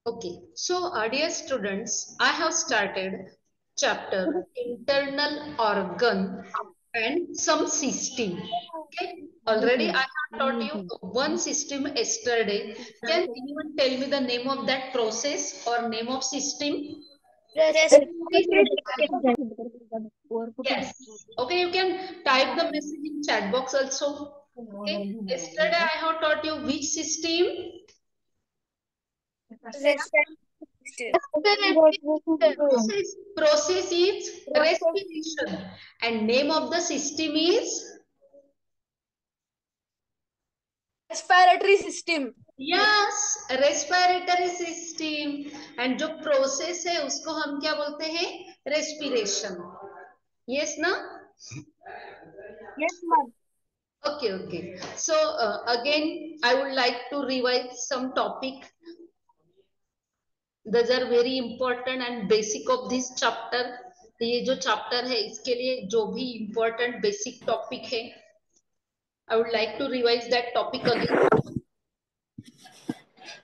Okay, so dear students, I have started chapter internal organ and some system. Okay, already I have taught you one system yesterday. Can anyone tell me the name of that process or name of system? Yes. Okay, you can type the message in chat box also. Okay, yesterday I have taught you which system? Process is respiration and name of the system is respiratory system. Yes respiratory system and जो process है उसको हम क्या बोलते हैं respiration yes ना okay okay so again I would like to revise some topic those are very important and basic of this chapter ये जो चैप्टर है इसके लिए जो भी important basic topic है I would like to revise that topic again.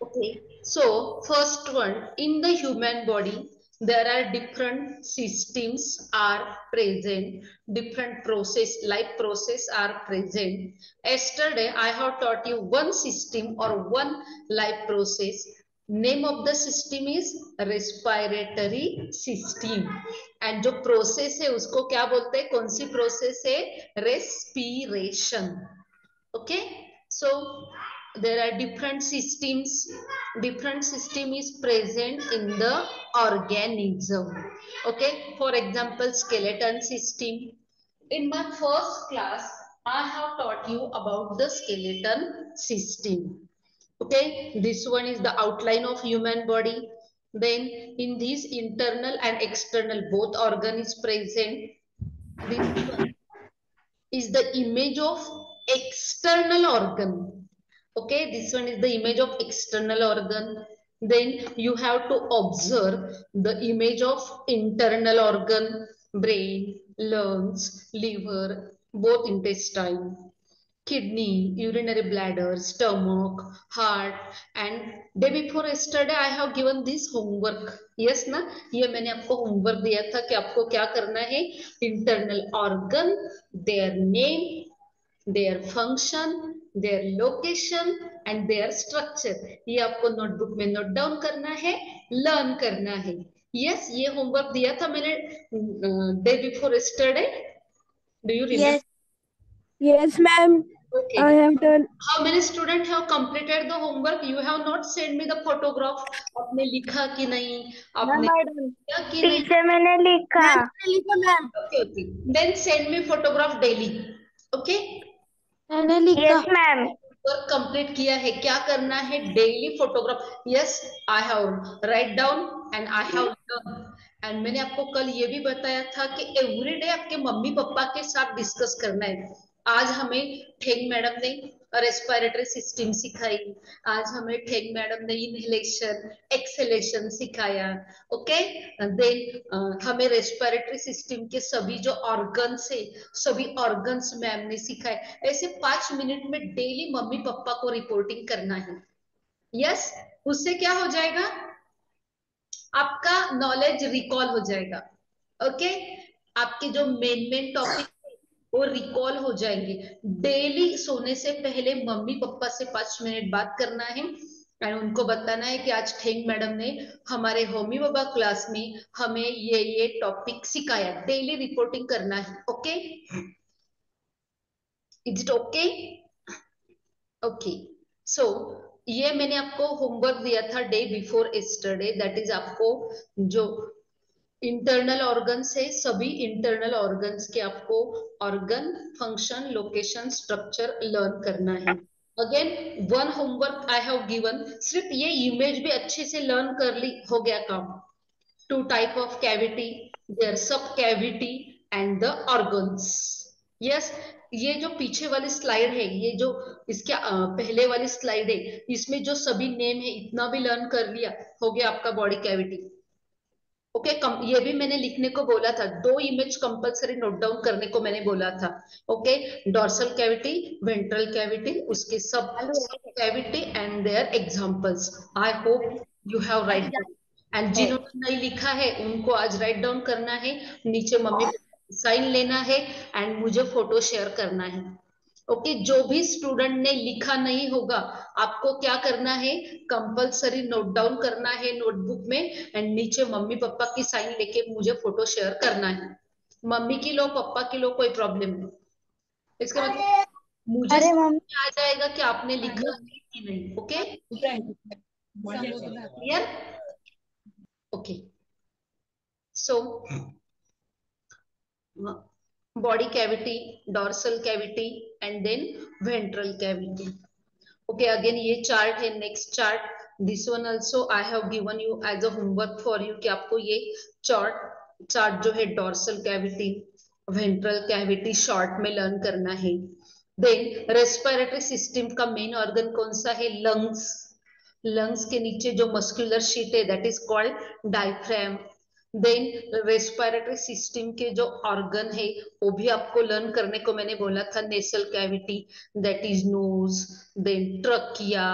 Okay, so first one, in the human body, there are different systems are present, different life process are present. Yesterday, I have taught you one system or one life process. Name of the system is respiratory system. And जो process है उसको क्या बोलते हैं कौन सी process है respiration. Okay, so there are different system is present in the organism. Okay, for example skeleton system. In my first class I have taught you about the skeleton system. Okay, this one is the outline of human body. Then in this internal and external both organ is present. This one is the image of external organ. Okay, this one is the image of external organ. Then you have to observe the image of internal organ, brain, lungs, liver, both intestine, kidney, urinary bladder, stomach, heart. And day before yesterday I have given this homework. Yes ना, ये मैंने आपको homework दिया था कि आपको क्या करना है internal organ, their name, their function, their location and their structure. ये आपको notebook में note down करना है, learn करना है. Yes, ये homework दिया था मैंने day before yesterday. Do you remember? Yes, ma'am. Okay. I have done. How many students have completed the homework? You have not sent me the photograph. आपने लिखा कि नहीं? आपने किया कि नहीं? टीचर मैंने लिखा। Ma'am Okay, okay. Then send me photograph daily. Okay? मैंने लिखा। Yes ma'am. वर्क कंप्लीट किया है क्या करना है daily photograph yes I have write down and I have learn and मैंने आपको कल ये भी बताया था कि एवरीडे आपके मम्मी पापा के साथ डिस्कस करना है आज हमें ठेंग मैडम ने रेस्पिरेटरी सिस्टम सिखाई आज हमें ठेंग मैडम ने इनहेलेशन एक्सहेलेशन सिखाया ओके देन हमें रेस्पिरेटरी सिस्टम के सभी जो ऑर्गन्स है सभी ऑर्गन्स मैम ने सिखाए ऐसे 5 मिनट में डेली मम्मी पापा को रिपोर्टिंग करना है यस उससे क्या हो जाएगा आपका नॉलेज रिकॉल हो जाएगा ओके आपके जो मेन टॉपिक वो रिकॉल हो जाएंगे डेली सोने से पहले मम्मी पापा से 5 मिनट बात करना है एंड उनको बताना है कि आज ठेंग मैडम ने हमारे होमी बाबा क्लास में हमें ये टॉपिक सिखाया डेली रिपोर्टिंग करना है okay is it okay okay so ये मैंने आपको होमवर्क दिया था day before yesterday that is आपको जो इंटरनल ऑर्गन्स है सभी इंटरनल ऑर्गन्स के आपको organ function location structure learn करना है again one homework I have given सिर्फ ये इमेज भी अच्छे से लर्न कर ली हो गया काम two type of cavity there सब cavity and the organs yes ये जो पीछे वाली स्लाइड है ये जो इसके पहले वाली स्लाइड है इसमें जो सभी नेम है इतना भी लर्न कर लिया हो गया आपका बॉडी कैविटी ओके ये भी मैंने लिखने को बोला था, 2 इमेज कंपलसरी नोट डाउन करने को मैंने बोला था। Okay dorsal cavity, ventral cavity, उसके सब cavity and their examples. I hope you have write down, and जिन्होंने नहीं लिखा है उनको आज राइट डाउन करना है, नीचे मम्मी साइन लेना है एंड मुझे फोटो शेयर करना है। ओके जो भी स्टूडेंट ने लिखा नहीं होगा आपको क्या करना है, कंपलसरी नोट डाउन करना है नोटबुक में एंड नीचे मम्मी पापा की साइन लेके मुझे फोटो शेयर करना है। मम्मी की लो पापा की लो कोई प्रॉब्लम नहीं, इसका मतलब मुझे अरे समझ मम्मी में आ जाएगा कि आपने लिखा है कि नहीं। Okay clear. Okay so body cavity, dorsal cavity, and then ventral cavity. Okay, again ये chart है, next chart. This one also I have given you as a homework for you कि आपको ये chart जो है dorsal cavity, ventral cavity short में learn करना है. Then respiratory system का main organ कौन सा है? Lungs. Lungs के नीचे जो muscular sheet है that is called diaphragm. Then respiratory system के जो ऑर्गन है वो भी आपको लर्न करने को मैंने बोला था, nasal cavity that is nose, then trachea,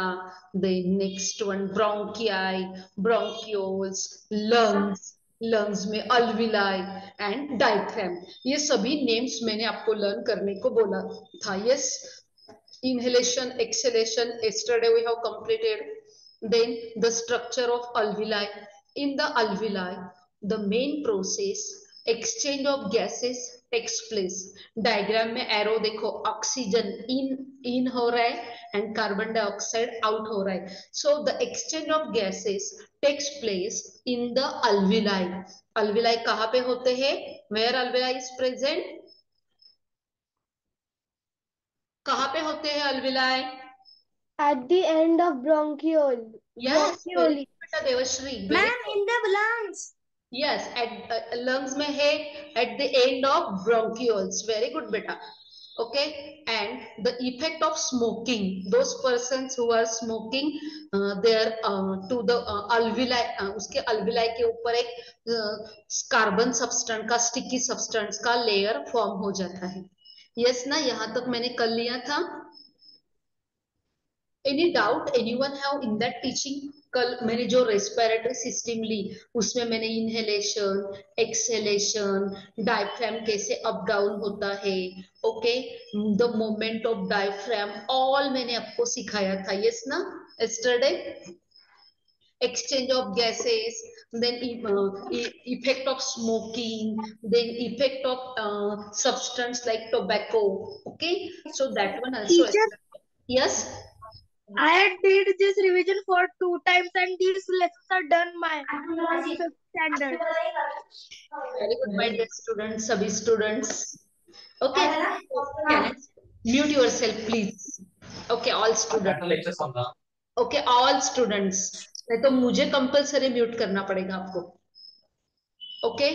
then next one bronchi, bronchioles, lungs, lungs में अल्विलाई एंड डायफ्राम। ये सभी नेम्स मैंने आपको लर्न करने को बोला था। Yes inhalation exhalation yesterday we have completed. Then the structure of alveoli. In the alveoli the main process exchange of gases takes place. Diagram में एरो देखो, ऑक्सीजन इन हो रहा है एंड कार्बन डाइऑक्साइड आउट हो रहा है। So the exchange of gases takes place in the alveoli. Alveoli कहाँ पे होते हैं? Where alveoli is present? कहाँ पे होते हैं alveoli? at the end of bronchiole. Yes very Bronchiole. बेटा Devashree, very Ma'am, in the lungs. Yes at lungs में है, at the end of bronchioles. Very good बेटा। Okay and the effect of smoking, those persons who are smoking there to the अल्विलाई, उसके अल्विलाई के ऊपर एक carbon substance का, sticky substance का layer form हो जाता है। यस ना, यहां तक मैंने कर लिया था। Any doubt anyone have in that teaching? कल मैंने जो रेस्पिरेटरी सिस्टम ली उसमें मैंने इनहेलेशन, एक्सहेलेशन, डायफ्राम कैसे अप डाउन होता है, okay the moment of diaphragm, all मैंने आपको सिखाया था। यस ना, yesterday exchange of gases, then effect of smoking, then effect of substance like tobacco. Okay, so that one also. Teacher, Yes. I did this revision for 2 times and these lessons are done my 5th standard. Very good, my dear students, सभी students. Okay. Can I mute yourself, please? Okay, all students. Okay, all students. नहीं तो मुझे compulsory mute करना पड़ेगा आपको। Okay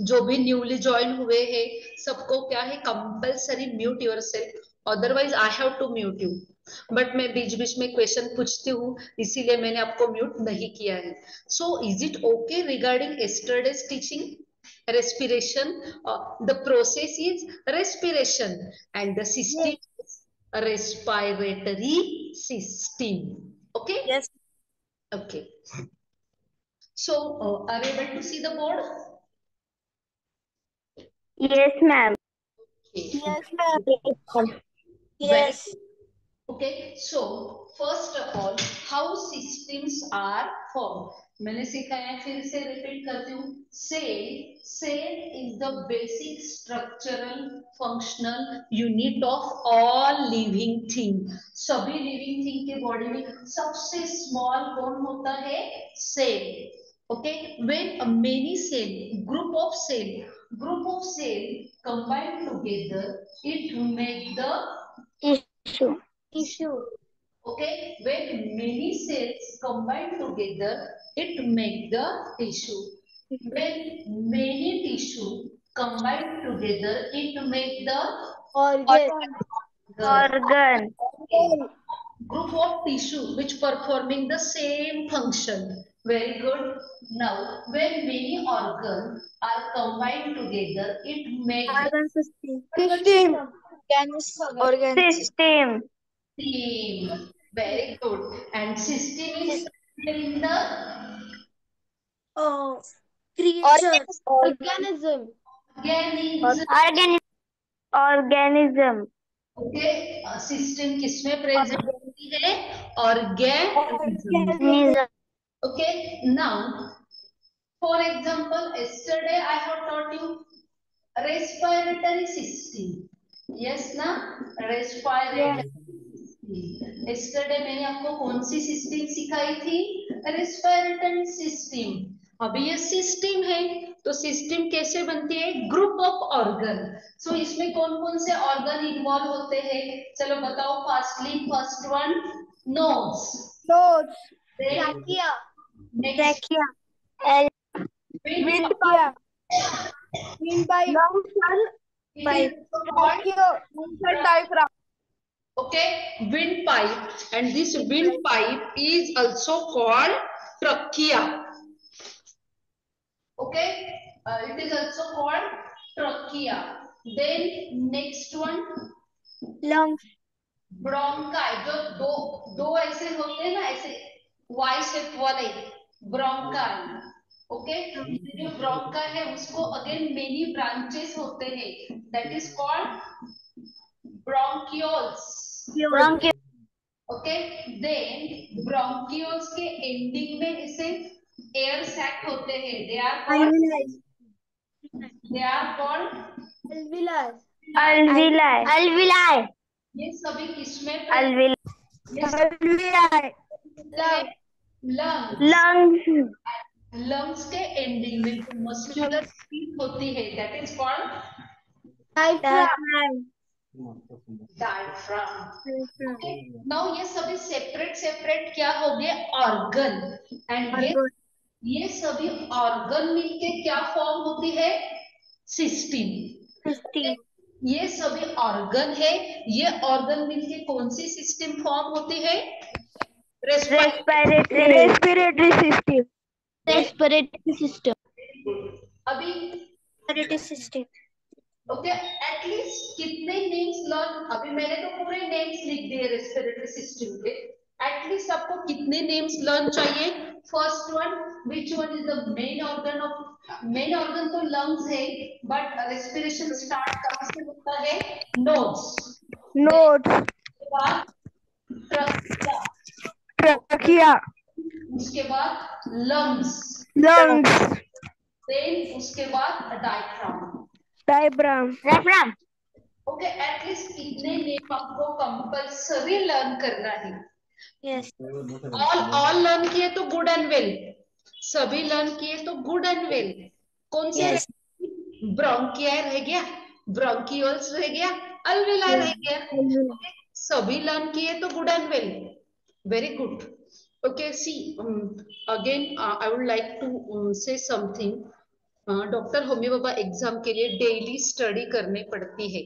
जो भी newly join हुए हैं सबको क्या है, compulsory mute yourself, otherwise I have to mute you. But मैं बीच बीच में क्वेश्चन पूछती हूँ इसीलिए मैंने आपको म्यूट नहीं किया है। So is it okay regarding yesterday's teaching? respiration, the process is respiration and the system is respiratory system. Okay. Yes. Okay, so are you able to see the board? Yes, ma'am. Okay. Yes, ma'am. Yes. Okay, so first of all how systems are formed मैंने सिखाया, फिर से repeat करती हूँ। Cell is the basic structural functional unit of all living thing. सभी living thing के body में सबसे स्मॉल कौन होता है? Cell. Okay when many cell, group of cell combine together it make the Issue. okay when many cells combine together it make the tissue. When many tissue combine together it make the Organ. organ. Group of tissue which performing the same function Very good. Now, when many organs are combined together, it makes Organ system. the Organ System. system. Very good. And system is in the creature. Organism. organism. Organism. Okay, system किसमें present होती है? Organism. Organism. Okay, now for example yesterday I have taught you respiratory system. yes ना? respiratory system. yesterday मैंने आपको कौन सी system सिखाई थी? Respiratory system. अभी ये सिस्टम है तो सिस्टम कैसे बनती है? Group of organ. सो इसमें कौन कौन से ऑर्गन इन्वॉल्व होते हैं? चलो बताओ fastly. First one nose, Trachea. Next Trachea. Windpipe. Diaphragm. okay, windpipe, and this windpipe is also called trachea. Okay, it is also called trachea. Then next one Lungs. Bronchi, जो दो दो ऐसे होते हैं ना, ऐसे वाई शेप वाले bronchi. Okay, जो ब्रोंका है उसको अगेन मेनी ब्रांचेस होते हैं, that is called bronchioles. Bronchial. Okay, then bronchioles के एंडिंग में इसे एयर सैक होते हैं, they are called Alveoli. Alveoli. ये सभी किसमें? Alveoli. लंग्स। Lungs. लंग्स के एंडिंग में जो मस्कुलर स्पीच होती है, that is called diaphragm. Now ये सभी सेपरेट सेपरेट क्या हो गए? ऑर्गन। एंड ये सभी ऑर्गन मिलके क्या फॉर्म होती है? सिस्टम। ये सभी ऑर्गन है, ये ऑर्गन मिलके कौन सी सिस्टम फॉर्म होती है? Respiratory. system. Respiratory system. अभी system. ओके, एटलीस्ट कितने नेम्स लर्न? अभी मैंने तो पूरे नेम्स लिख दिए रेस्पिरेटरी सिस्टम के। एटलीस्ट आपको कितने नेम्स लर्न चाहिए? First one, which one is the main organ of? Main organ तो लंग्स है, बट रेस्पिरेशन स्टार्ट कहां से होता है? नोज। Trachea. उसके बाद लंग्स, देन उसके बाद डायफ्राम। Diaphragm. ओके, एटलीस्ट इतने नेम आपको कंपल्सरी लर्न करना है। Yes. ऑल लर्न किए तो गुड एंड वेल, सभी लर्न किए तो गुड एंड वेल। कौन से? Yes. ब्रोंकिया रह गया, ब्रोंकियोल्स रह गया, अल्वेलाई रह गया। सभी लर्न किए तो good and well, very good. Okay, see again I would like to say something. Doctor Homi Bhabha exam के लिए डेली स्टडी करनी पड़ती है।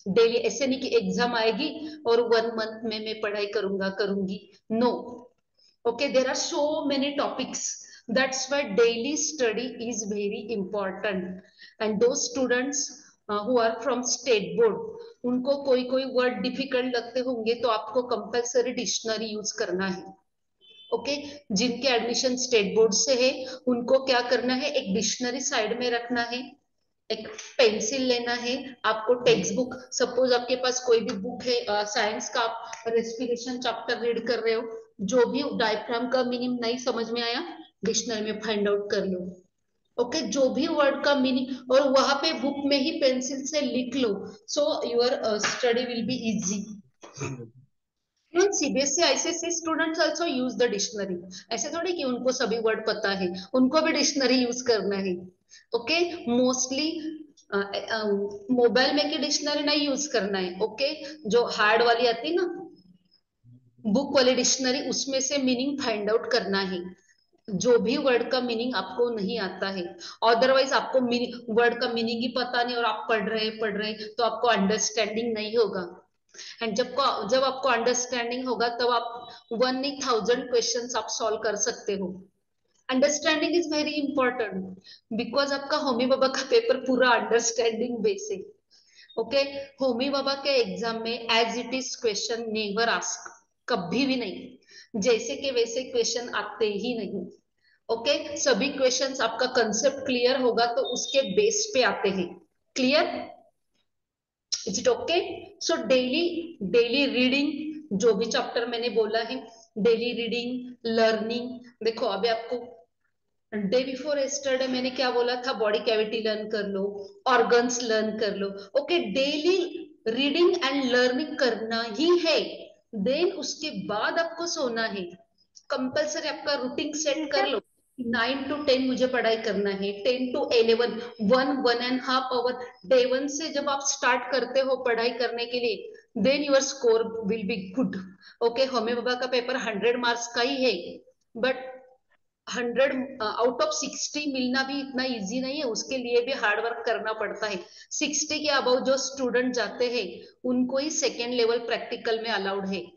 डेली, ऐसे नहीं कि एग्जाम आएगी और 1 मंथ में मैं पढ़ाई करूंगी। No, okay, there are so many topics, that's why daily study is very important. And those students who are from state board, उनको कोई कोई वर्ड डिफिकल्ट लगते होंगे तो आपको कंपल्सरी डिक्शनरी यूज करना है। ओके, जिनके एडमिशन स्टेट बोर्ड से है उनको क्या करना है? एक डिक्शनरी साइड में रखना है, एक पेंसिल लेना है, आपको टेक्स्ट बुक, सपोज आपके पास कोई भी बुक है साइंस का, आप रेस्पिरेशन चैप्टर रीड कर रहे हो, जो भी डायफ्राम का मीनिंग नहीं समझ में आया डिक्शनरी में फाइंड आउट कर लो। ओके, जो भी वर्ड का मीनिंग, और वहां पे बुक में ही पेंसिल से लिख लो, so your study will be easy. CBSE ICSE students also use the dictionary, ऐसे थोड़ी कि उनको सभी वर्ड पता है, उनको भी डिक्शनरी यूज करना है। ओके, मोस्टली मोबाइल में की डिक्शनरी नहीं यूज करना है। ओके, जो हार्ड वाली आती है ना, बुक वाली डिक्शनरी, उसमें से मीनिंग फाइंड आउट करना है, जो भी वर्ड का मीनिंग आपको नहीं आता है। अदरवाइज आपको वर्ड का मीनिंग ही पता नहीं और आप पढ़ रहे तो आपको अंडरस्टैंडिंग नहीं होगा। एंड जब आपको अंडरस्टैंडिंग होगा तब आप 1,000 क्वेश्चंस आप सॉल्व कर सकते हो। Understanding is very important because आपका होमी बाबा का पेपर पूरा understanding basic. Okay, Homi Bhabha के एग्जाम में as it is question never ask, कभी भी नहीं जैसे के वैसे क्वेश्चन आते ही नहीं. ओके, सभी क्वेश्चंस आपका कंसेप्ट क्लियर होगा तो उसके बेस पे आते हैं. Clear? Is it okay? So daily daily reading, जो भी चैप्टर मैंने बोला है डेली रीडिंग लर्निंग. देखो अभी आपको डे बिफोर यस्टरडे मैंने क्या बोला था, बॉडी कैविटी लर्न कर लो, ऑर्गन्स लर्न कर लो. Okay, daily reading and learning करना ही है. देन उसके बाद आपको सोना है. कंपल्सरी आपका रूटीन सेट कर लो. 9 to 10 मुझे पढ़ाई करना है, 10 to 11 1.5 आवर. डे 1 से जब आप स्टार्ट करते हो पढ़ाई करने के लिए then your score will be good. Okay, Homi Bhabha का पेपर 100 मार्क्स का ही है बट 100 आउट ऑफ 60 मिलना भी इतना इजी नहीं है, उसके लिए भी हार्ड वर्क करना पड़ता है. 60 के अबव जो स्टूडेंट जाते हैं उनको ही सेकेंड लेवल प्रैक्टिकल में अलाउड है.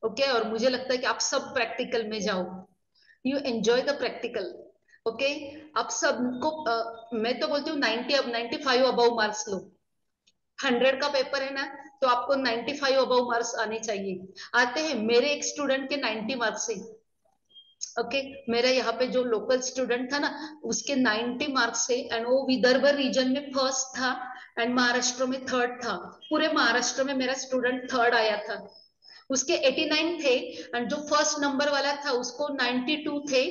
ओके, और मुझे लगता है कि आप सब प्रैक्टिकल में जाओ. You enjoy the practical. Okay, आप सबको मैं तो बोलती हूँ 90 अब 95 अबव मार्क्स लो. 100 का पेपर है ना तो आपको 95 अबव मार्क्स आने चाहिए. आते हैं, मेरे एक स्टूडेंट के 90 मार्क्स है. ओके, मेरा यहाँ पे जो लोकल स्टूडेंट था ना उसके 90 मार्क्स है एंड वो विदर्भ रीजन में फर्स्ट था एंड महाराष्ट्र में थर्ड था. पूरे महाराष्ट्र में मेरा स्टूडेंट थर्ड आया था. उसके 89 थे एंड जो फर्स्ट नंबर वाला था उसको 92 थे,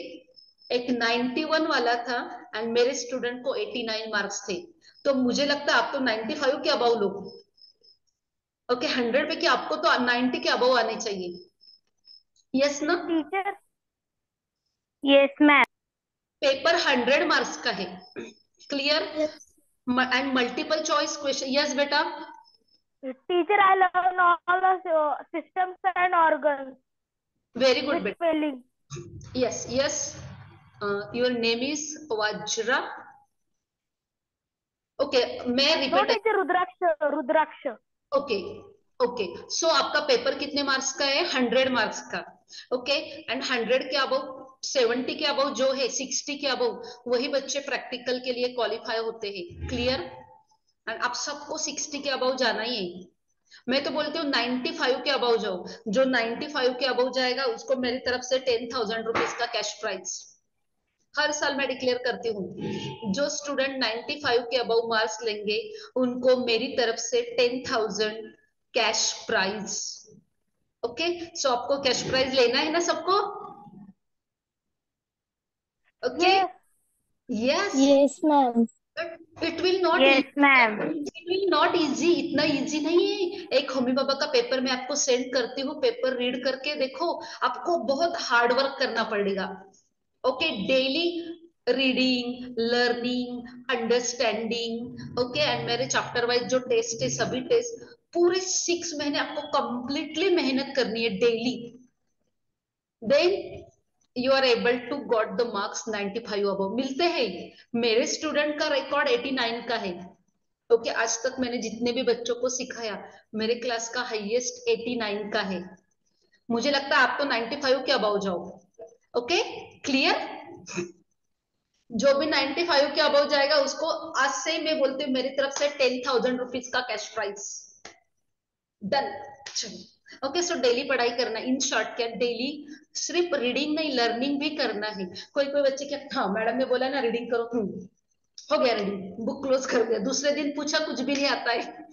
एक 91 वाला था एंड मेरे स्टूडेंट को 89 मार्क्स थे. तो मुझे लगता है आप तो 95 के अबव लो. ओके, 100 पे कि आपको तो 90 के अबव आने चाहिए. यस ना? Teacher. Yes ma'am. Paper 100 marks का है. Clear? And multiple choice question. Yes बेटा? Teacher, I learn all the systems and organs very good with बेटा. spelling. Yes yes. Your name is Vajra. Okay, मैं No repeat. teacher, Rudraksh. Rudraksh. Okay okay, so आपका पेपर कितने marks का है? 100 marks का. Okay, and 100 के अबव 70 के अबव जो है 60 के अबव वही बच्चे प्रैक्टिकल के लिए क्वालिफाई होते हैं. क्लियर? एंड आप सबको 60 के अबव जाना ही है. मैं तो बोलती हूँ 95 के अबव जाओ. जो 95 के अबव जाएगा उसको मेरी तरफ से 10,000 रुपीज का कैश प्राइज हर साल मैं डिक्लेयर करती हूँ. जो स्टूडेंट 95 के अबव मार्क्स लेंगे उनको मेरी तरफ से 10,000 कैश प्राइज. ओके, सो आपको कैश प्राइज लेना है ना सबको? Okay. Yes. Yes. Yes, ma'am. It will not Yes ma'am. It will not easy. इतना इजी नहीं है. एक होमी बाबा का पेपर मैं आपको सेंड करती हूँ, पेपर रीड करके देखो. आपको बहुत हार्ड वर्क करना पड़ेगा. Okay, daily reading learning understanding. Okay, and मेरे चैप्टर वाइज जो टेस्ट है सभी टेस्ट पूरे 6 महीने आपको कंप्लीटली मेहनत करनी है daily. Then you are able to got the marks 95 above मिलते हैं. मेरे स्टूडेंट का रिकॉर्ड 89 का है. ओके, आज तक मैंने जितने भी बच्चों को सिखाया मेरे क्लास का हाईएस्ट 89 का है. मुझे लगता है आप तो 95 के अबव जाओ. Okay, clear? जो भी 95 के अबव जाएगा उसको आज से ही मैं बोलती हूँ मेरी तरफ से 10,000 रुपीज का cash prize. Done. Okay, so daily पढ़ाई करना. इन शॉर्ट क्या, डेली सिर्फ रीडिंग नहीं लर्निंग भी करना है. कोई कोई बच्चे क्या, हाँ मैडम ने बोला ना रीडिंग करो, हो गया रीडिंग, बुक क्लोज कर दिया, दूसरे दिन पूछा कुछ भी नहीं आता है.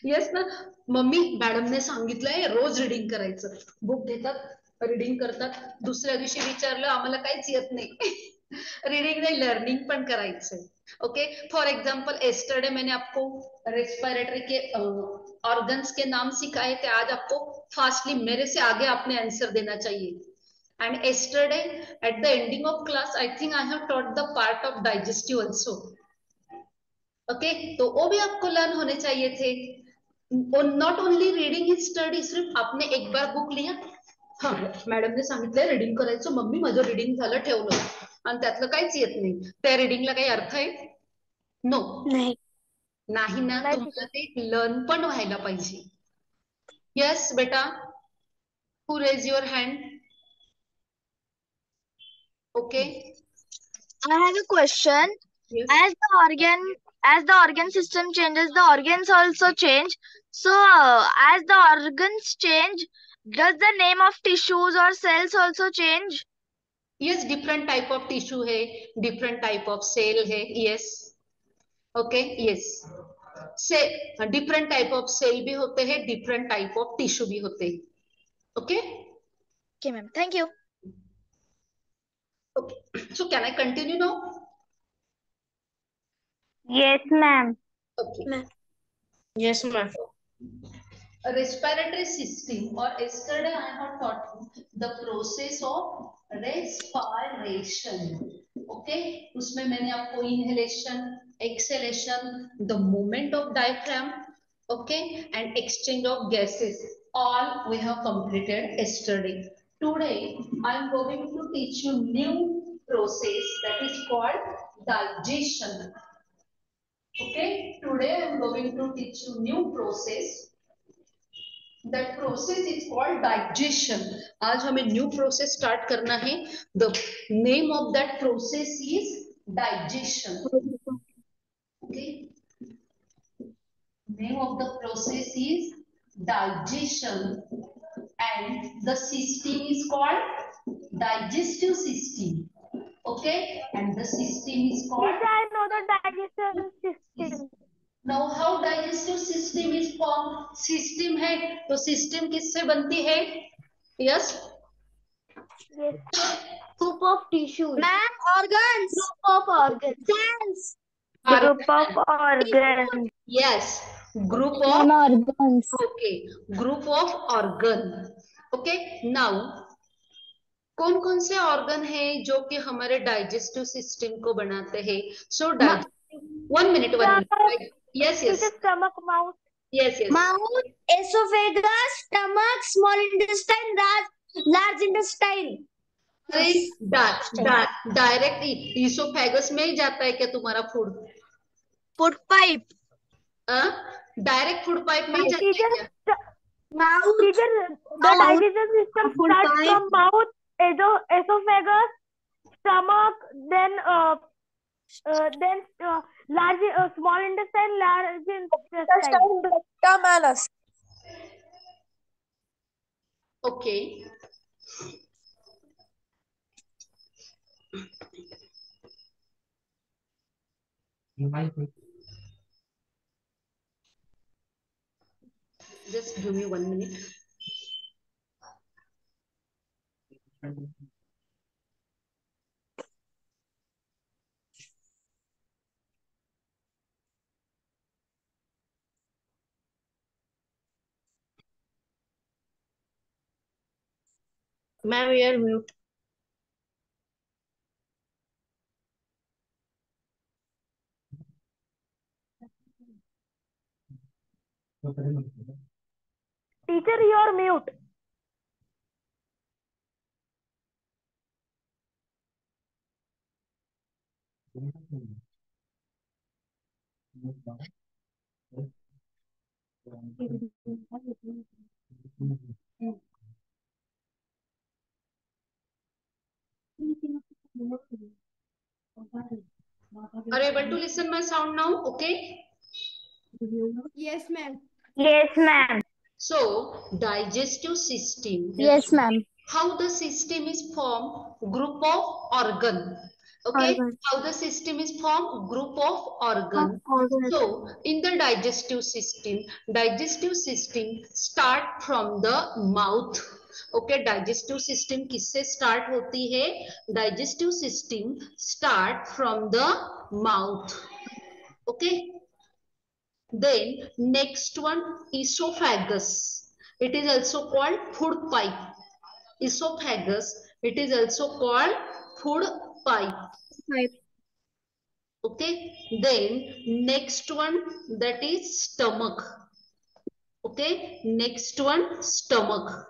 यस ना? मम्मी मॅडम ने सांगितलंय रोज रीडिंग करायचं. बुक घेतात रीडिंग करतात, दुसऱ्या दिवशी विचारलं आम्हाला काहीच येत नाही. रीडिंग नहीं लर्निंग पण करायचंय. ओके, फॉर एग्जाम्पल एस्टरडे मैंने आपको रेस्पिरेटरी के ऑर्गन्स के नाम सिखाए थे. आज आपको फास्टली मेरे से आगे आपने आंसर देना चाहिए. And yesterday at the ending of class I think I have taught the part of digestive also. Okay, तो वो भी आपको लर्न होने चाहिए थे. Not only reading is study. सिर्फ आपने एक बार बुक लिया, हा मॅडमने सांगितलंय रीडिंग करायचं, मम्मी माझं रीडिंग झालं ठेवलं आणि त्यातलं काहीच येत नाही, त्या रीडिंगला काही अर्थ आहे? नो. नाही. नाही ना, नाही तुम्हाला ते लर्न पण व्हायला पाहिजे. यस बेटा, who raise your hand? Okay. I have a question. Yes. As the organ system changes, the organs also change. So, as the organs change, does the name of tissues or cells also change? Yes, different type of tissue है, different type of cell है. Yes. Okay. Yes. से different type of cell भी होते हैं, different type of tissue भी होते हैं. Okay. Okay, ma'am. Thank you. Okay. So can I continue now? Yes, ma'am. Okay. Yes, ma'am. A respiratory system, or yesterday I have taught you the process of respiration. Okay, उसमें मैंने आपको inhalation, exhalation, the movement of diaphragm, okay, and exchange of gases, all we have completed yesterday. Today I am going to teach you new process that is called digestion. Okay, today I am going to teach you new process. That process is called digestion. आज हमें new process start करना है. The name of that process is digestion. Okay. Name of the process is digestion, and the system is called digestive system. Okay, and the system is called. I know the digestion system. Now how digestive system is formed? System है तो system किससे बनती है? Yes. Yes. Group of tissues. Ma'am, organs. Group of organs. Cells. Group of organs. Yes, group of organs. okay, group of organ. Okay, now कौन कौन से organ है जो कि हमारे डाइजेस्टिव सिस्टम को बनाते हैं? सो one minute. Yes, yes, Stomach, mouth. yes, yes. Mouth, esophagus, stomach, small intestine, large intestine. अरे डायरेक्ट इसोफेगस में ही जाता है क्या तुम्हारा food? Food pipe. Direct food pipe में ही जाता है क्या? Mouth. The digestion system Food starts pipe. from mouth, esophagus, stomach, then large, small intestine, large intestine. Rectum, anus. Okay. Just give me 1 minute. Ma'am, you are mute. Teacher, you are mute. Are you able to listen my sound now? Okay. Yes, ma'am. Yes, ma'am. So digestive system. Yes, ma'am. How the system is formed? Group of organ. Okay. Organ. How the system is formed? Group of organ. So in the digestive system start from the mouth. Okay, digestive system किससे start होती है? Digestive system start from the mouth. Okay. Then next one, esophagus. It is also called food pipe. Esophagus. It is also called food pipe. Okay. Then next one, that is stomach. Okay. Next one, stomach.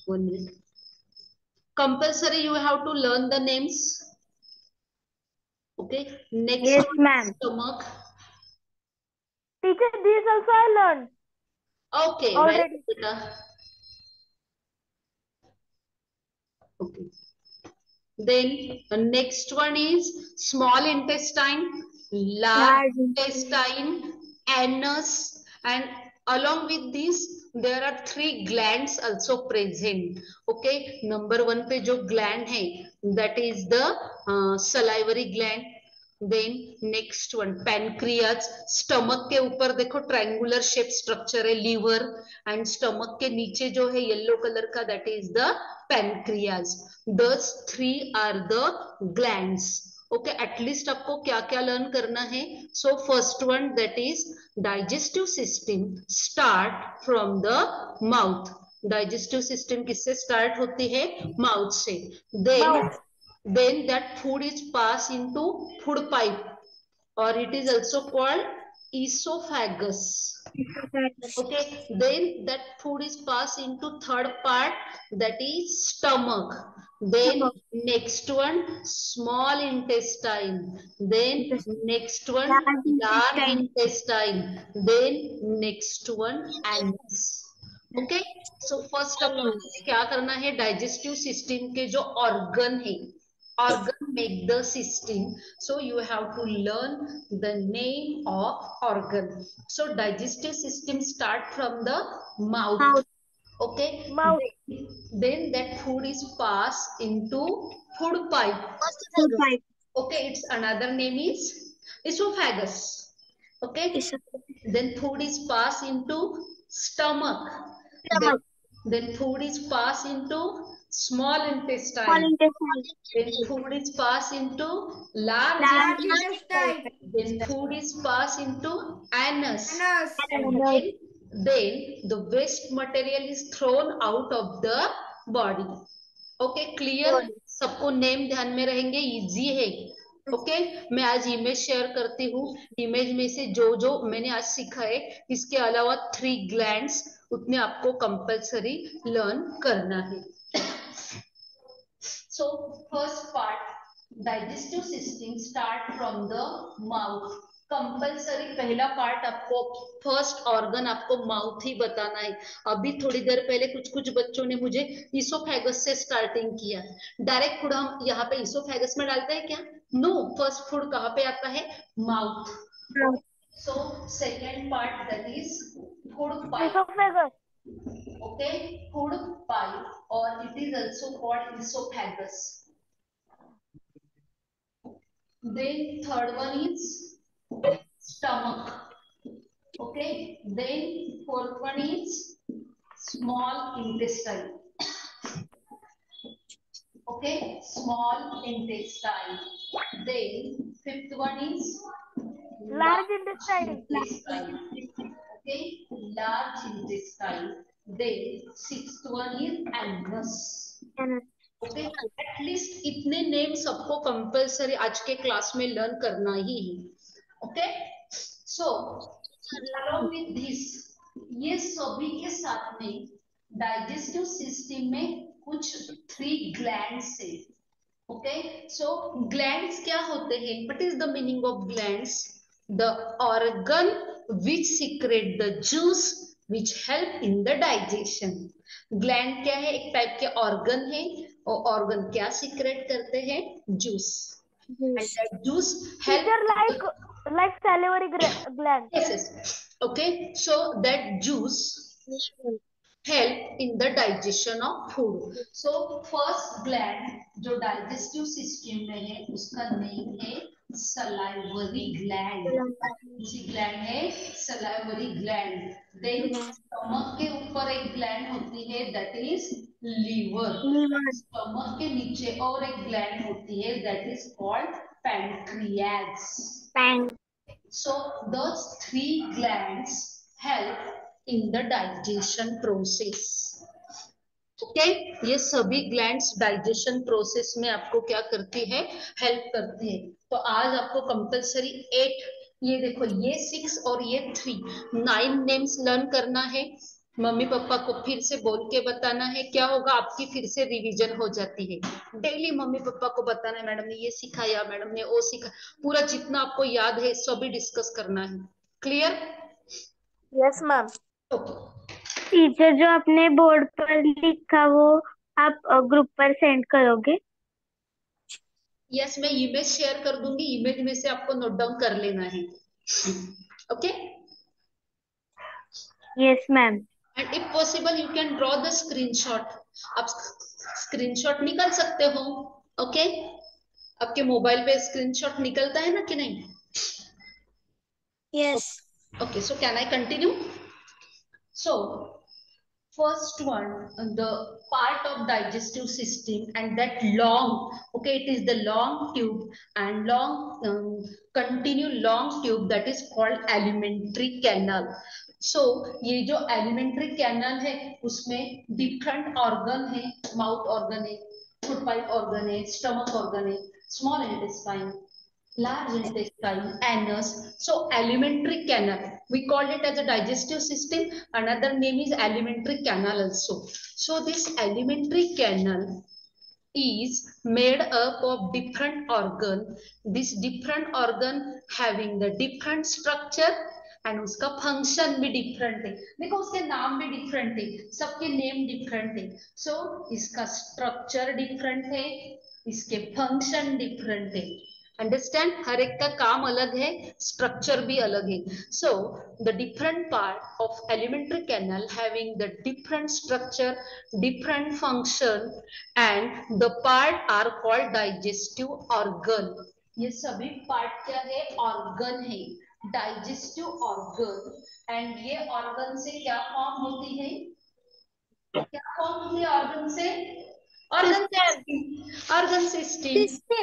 1 minute. Compulsory, you have to learn the names. Okay. Next Yes, one, ma'am. stomach. Teacher, this also I learned. Okay. Already. Right. Okay. Then the next one is small intestine, large intestine, anus, and along with this there are 3 glands also present. Okay, number 1 पे जो gland है that is the salivary gland. Then next one pancreas. Stomach के ऊपर देखो triangular shape structure है liver, and stomach के नीचे जो है yellow color का that is the pancreas. Those 3 are the glands. Okay, at least आपको क्या क्या लर्न करना है. So first one that is digestive system start from the mouth. Digestive system किससे start होती है? Mouth से. Then that food is passed into food pipe, or it is also called esophagus. Okay, then that food is passed into third part, that is stomach. Then next one small intestine. Then next one large intestine. Then next one anus. Okay, so first अपन क्या करना है, digestive system के जो organ है, organ make the system, so you have to learn the name of organ. So digestive system start from the mouth. Okay, then that food is passed into food pipe. Okay, its another name is esophagus. Okay, then food is passed into stomach. Then food is passed into small intestine. Then food is passed into large intestine. Then food is passed into anus. And then the waste material is thrown out of the body. Okay, clear? सबको name ध्यान में रहेंगे, easy है. Okay, मैं आज image share करती हूँ. Image में से जो जो मैंने आज सीखा है, इसके अलावा 3 ग्लैंड्स उतने आपको कंपल्सरी लर्न करना है. So first part, digestive system start from the mouth. Compulsory पहला पार्ट आपको, फर्स्ट ऑर्गन आपको माउथ ही बताना है. अभी थोड़ी देर पहले कुछ कुछ बच्चों ने मुझे इसोफेगस से स्टार्टिंग किया. डायरेक्ट फूड हम यहाँ पे इसोफेगस में डालते हैं क्या? नो, फर्स्ट फूड कहाँ पे आता है? Mouth. So second part that is food pipe. Okay, food pipe, or it is also called esophagus. Then third one is stomach. Okay, then fourth one is small intestine. Okay, small intestine. Then fifth one is large intestine. Okay, large intestine. Then sixth one is anus. Okay, at least इतने name सबको compulsory आज के class में learn करना ही है. Okay, so along with this, ये सभी के साथ में डाइजेस्टिव सिस्टम में कुछ 3 ग्लैंड्स है. ओके, सो ग्लैंड्स क्या होते हैं? What is the meaning of glands? The organ which secret the juice which help in the digestion. Gland क्या है? एक टाइप के ऑर्गन है, और ऑर्गन क्या सीक्रेट करते हैं? Juice. And that juice help like salivary gland. Yes. Okay, so that juice help in the digestion of food. So first gland जो digestive system में है उसका name है salivary gland. दूसरी gland है salivary gland. Then stomach के ऊपर एक gland होती है that is liver. Stomach के नीचे और एक gland होती है that is called pancreas. So those 3 glands help in the digestion process. Okay, ये सभी ग्लैंड्स डाइजेशन प्रोसेस में आपको क्या करती है? हेल्प करती है. तो आज आपको कंपल्सरी 8, ये देखो ये 6 और ये 3, 9 नेम्स लर्न करना है. मम्मी पापा को फिर से बोल के बताना है. क्या होगा? आपकी फिर से रिवीजन हो जाती है. डेली मम्मी पापा को बताना है, मैडम ने ये सिखाया, मैडम ने वो सिखा. पूरा जितना आपको याद है सभी डिस्कस करना है. Clear? Yes ma'am. Okay. Teacher जो अपने बोर्ड पर लिखा वो आप ग्रुप पर सेंड करोगे? यस, मैं इमेज शेयर कर दूंगी, इमेज में से आपको नोट डाउन कर लेना है। Okay, yes ma'am. And if possible you can draw the screenshot. आप स्क्रीनशॉट निकाल सकते हो। ओके, आपके मोबाइल पे स्क्रीनशॉट निकलता है ना कि नहीं? Yes. Okay, so can I continue? So first one, the part of digestive system, and that long, okay, it is the long tube and long continue long tube, that is called alimentary canal. So ये जो alimentary canal है उसमें different organ है, mouth organ है, food pipe organ है, stomach organ है, small intestine, large intestine, anus. So alimentary canal, we call it as a digestive system. Another name is alimentary canal also. So this alimentary canal is made up of different organ. This different organ having the different structure and उसका function भी different है। देखो उसके नाम भी different है, सबके name different है। सो इसका स्ट्रक्चर डिफरेंट है, इसके फंक्शन डिफरेंट है। अंडरस्टैंड, हर एक का काम अलग है, स्ट्रक्चर भी अलग है। So the different part of alimentary canal having the different structure, different function and the part are called digestive organ. ये सभी पार्ट क्या है? ऑर्गन है, डाइजेस्टिव ऑर्गन। एंड ये ऑर्गन से क्या फॉर्म होती है? क्या फॉर्म होती है ऑर्गन से? Organ system, organ system,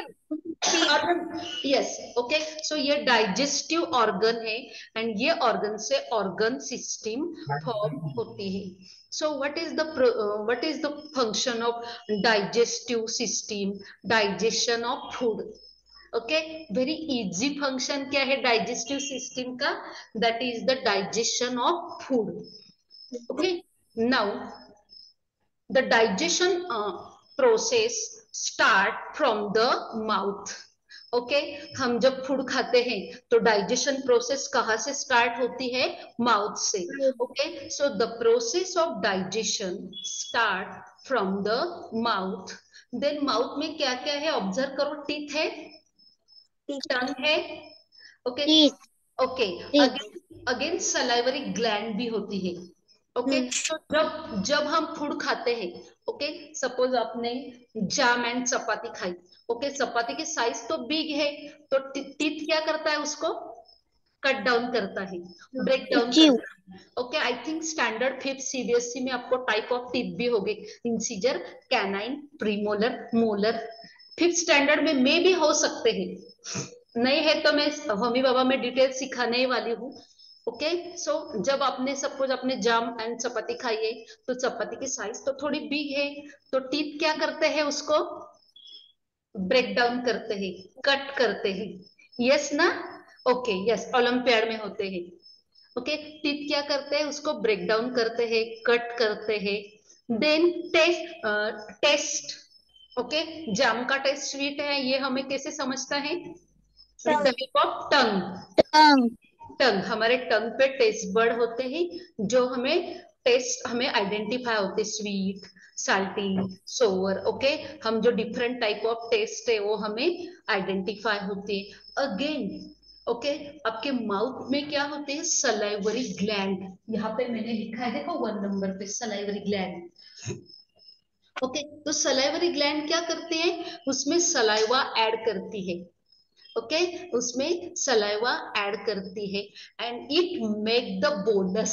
organ. Yes, okay, so ये डाइजेस्टिव ऑर्गन है एंड ये ऑर्गन से ऑर्गन सिस्टम फॉर्म होती है। So what is the function of digestive system? Digestion of food. Okay, very easy function क्या है digestive system का? That is the digestion of food. Okay, now the digestion process start from the mouth. Okay, हम जब food खाते हैं तो digestion process कहाँ से स्टार्ट होती है? माउथ से। Okay, so the process of digestion start from the mouth. Then mouth में क्या क्या है? ऑब्जर्व करो, टीथ है, टंग है, okay, okay, again salivary gland भी होती है। ओके, तो जब जब हम फूड खाते हैं, ओके, सपोज आपने जाम एंड चपाती खाई, ओके, चपाती की साइज तो बिग है, तो टीथ क्या करता है? उसको कट डाउन करता है, ब्रेक डाउन करता है। Okay, I think standard 5th CBSE में आपको टाइप ऑफ टीथ भी होंगे, incisor, canine, premolar, molar. 5th standard में भी हो सकते हैं, नहीं है तो मैं होमी बाबा में डिटेल सिखाने वाली हूँ। ओके, सो जब आपने सपोज अपने जाम एंड चपाती खाई है तो चपाती की साइज तो थोड़ी बिग है, तो टीथ क्या करते हैं? उसको ब्रेक डाउन करते हैं, कट करते हैं। यस ना? ओके, यस, ओलंपियाड में होते हैं। ओके, टीथ क्या करते हैं? उसको ब्रेक डाउन करते हैं, कट करते हैं। देन टेस्ट, ओके, जाम का टेस्ट स्वीट है, ये हमें कैसे समझता है? With the help of tongue. Tongue, हमारे टंग पे टेस्ट बर्ड होते हैं जो हमें आइडेंटिफाई होते, स्वीट, साल्टी, सोवर। ओके, हम जो डिफरेंट टाइप ऑफ टेस्ट है वो हमें आइडेंटिफाई होते हैं। अगेन, ओके, आपके माउथ में क्या होते हैं? Salivary gland. यहाँ पे मैंने लिखा है, देखो 1 नंबर पे सलाइवरी ग्लैंड। ओके, तो सलाइवरी ग्लैंड क्या करते हैं? उसमें सलाइवा ऐड करती है। ओके, उसमें सलाइवा ऐड करती है and it make the bolus.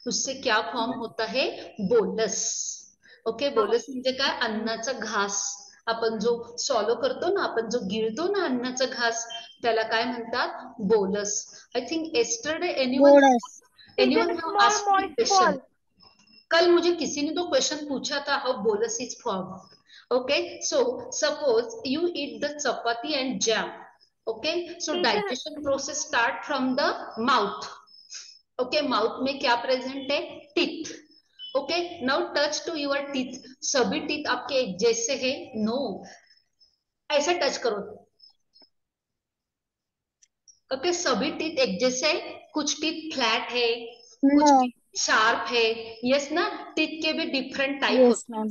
उससे क्या फॉर्म होता है? बोलस। ओके, बोलस म्हणजे काय? अन्नाचा घास। आपण जो सॉलो करतो ना, आपण जो गिळतो ना अन्नाचा घास, त्याला काय म्हणतात? Bolus. I think yesterday It anyone is have small asked me moist question. ball. कल मुझे किसी ने तो क्वेश्चन पूछा था, how bolus is form. Okay, so suppose you eat the chapati and jam. Okay, so Teacher, digestion process start from the mouth. Okay, mouth में क्या present है? Teeth. Okay, now touch to your teeth. सभी teeth आपके एक जैसे है? No, ऐसे touch करो। ओके, सभी टीथ एक जैसे? कुछ टीथ फ्लैट है, कुछ टीथ शार्प है। यस ना? टीथ के भी डिफरेंट टाइप होते हैं।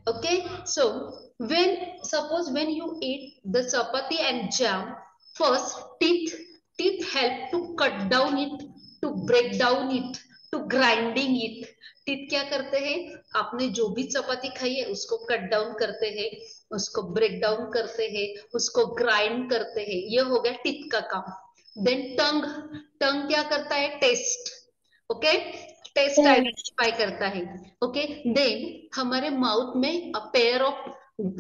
Okay, so when you eat the chapati and jam, first teeth help to cut down it, to break down it, to grinding it. Teeth क्या करते हैं, आपने जो भी चपाती खाई है उसको कट डाउन करते हैं, उसको ब्रेक डाउन करते हैं, उसको ग्राइंड करते हैं, ये हो गया टीथ का काम. देन टंग, टंग क्या करता है, टेस्ट. ओके, टेस्ट आइडेंटिफाई करता है. ओके, देन हमारे माउथ में a pair of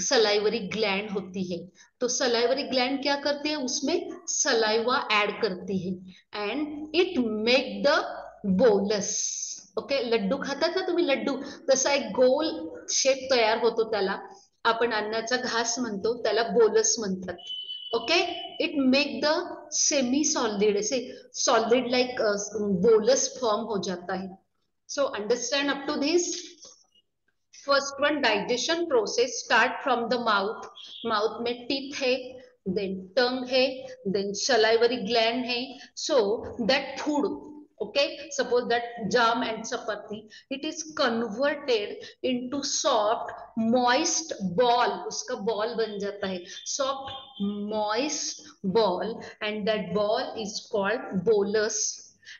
salivary gland होती है. तो सलाइवरी ग्लैंड क्या करते हैं, उसमें सलाइवा ऐड करती है and it make the bolus. Okay, लड्डू खातात ना तुम्ही, लड्डू तसा एक गोल शेप तयार होतो, त्याला आपण अन्नाचा घास म्हणतो, त्याला बोलस म्हणतात. Okay, it make the semi solid, ऐसे सॉलिड लाइक बोलस फॉर्म हो जाता है. So understand up to this. First one, digestion process start from the mouth. Mouth में टीथ है, देन टंग है, देन सलाइवरी ग्लैंड है. So that food, okay, suppose that jam and chapati, it is converted into soft moist ball, uska ball ban jata hai, soft moist ball, and that ball is called bolus,